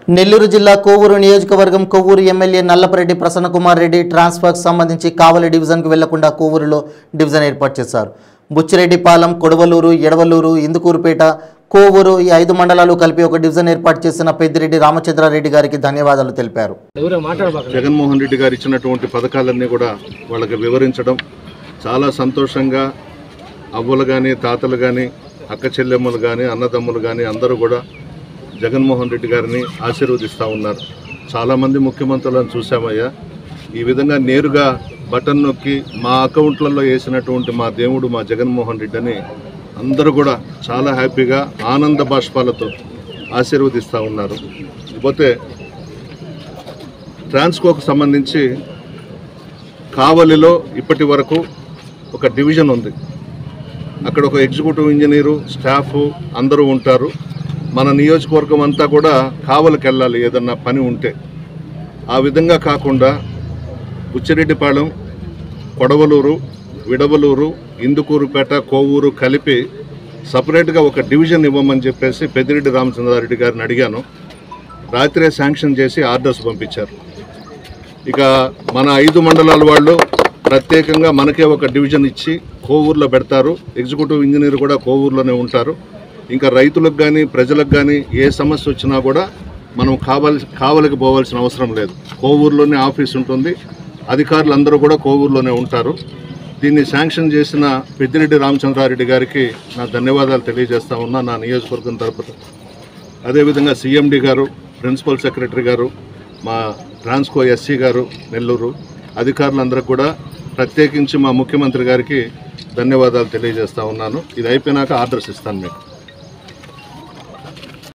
నెల్లూరు జిల్లా కోవూరు నియోజకవర్గం కోవూరు ఎమ్మెల్యే నల్లపరెడ్డి ప్రసన్నకుమార్ రెడ్డి ట్రాన్స్ఫర్కి సంబంధించి కావలి డివిజన్కు వెళ్లకుండా కోవూరులో డివిజన్ ఏర్పాటు చేశారు. బుచ్చిరెడ్డిపాలెం, కొడవలూరు, ఎడవలూరు, ఇందుకూరుపేట, కోవూరు ఈ 5 మండలాలు కలిపి ఒక డివిజన్ ఏర్పాటు చేసిన పెద్దిరెడ్డి రామచంద్రారెడ్డి గారికి ధన్యవాదాలు తెలిపారు. జగన్మోహన్ రెడ్డి గారు ఇచ్చినటువంటి పథకాలన్నీ కూడా వాళ్ళకి వివరించడం చాలా సంతోషంగా, అవ్వలు కానీ, తాతలు కానీ, అక్క చెల్లెమ్మలు కానీ, అన్నదమ్ములు కానీ అందరూ కూడా జగన్మోహన్ రెడ్డి గారిని ఆశీర్వదిస్తూ ఉన్నారు. చాలామంది ముఖ్యమంత్రులను చూసామయ్యా, ఈ విధంగా నేరుగా బటన్ నొక్కి మా అకౌంట్లలో వేసినటువంటి మా దేవుడు మా జగన్మోహన్ రెడ్డి అని అందరూ కూడా చాలా హ్యాపీగా ఆనంద బాష్పాలతో ఆశీర్వదిస్తూ ఉన్నారు. పోతే ట్రాన్స్కోకు సంబంధించి కావలిలో ఇప్పటి వరకు ఒక డివిజన్ ఉంది. అక్కడ ఒక ఎగ్జిక్యూటివ్ ఇంజనీరు, స్టాఫ్ అందరూ ఉంటారు. మన నియోజకవర్గం అంతా కూడా కావలికి వెళ్ళాలి ఏదన్నా పని ఉంటే. ఆ విధంగా కాకుండా బుచ్చిరెడ్డిపాలెం, కొడవలూరు, విడవలూరు, ఇందుకూరుపేట, కోవూరు కలిపి సపరేట్గా ఒక డివిజన్ ఇవ్వమని చెప్పేసి పెద్దిరెడ్డి రామచంద్రారెడ్డి గారిని అడిగాను. రాత్రే శాంక్షన్ చేసి ఆర్డర్స్ పంపించారు. ఇక మన 5 మండలాల వాళ్ళు ప్రత్యేకంగా మనకే ఒక డివిజన్ ఇచ్చి కోవూరులో పెడతారు. ఎగ్జిక్యూటివ్ ఇంజనీర్ కూడా కోవూరులోనే ఉంటారు. ఇంకా రైతులకు కానీ, ప్రజలకు కానీ ఏ సమస్య వచ్చినా కూడా మనం కావలికి పోవాల్సిన అవసరం లేదు. కోవూరులోనే ఆఫీస్ ఉంటుంది. అధికారులు అందరూ కూడా కోవూరులోనే ఉంటారు. దీన్ని శాంక్షన్ చేసిన పెద్దిరెడ్డి రామచంద్రారెడ్డి గారికి నా ధన్యవాదాలు తెలియజేస్తా ఉన్నా నా నియోజకవర్గం తరపున. అదేవిధంగా సిఎండి గారు, ప్రిన్సిపల్ సెక్రటరీ గారు, మా ట్రాన్స్కో ఎస్సీ గారు నెల్లూరు, అధికారులందరూ కూడా ప్రత్యేకించి మా ముఖ్యమంత్రి గారికి ధన్యవాదాలు తెలియజేస్తా ఉన్నాను. ఇది అయిపోయినాక ఆర్డర్స్ ఇస్తాను మీకు.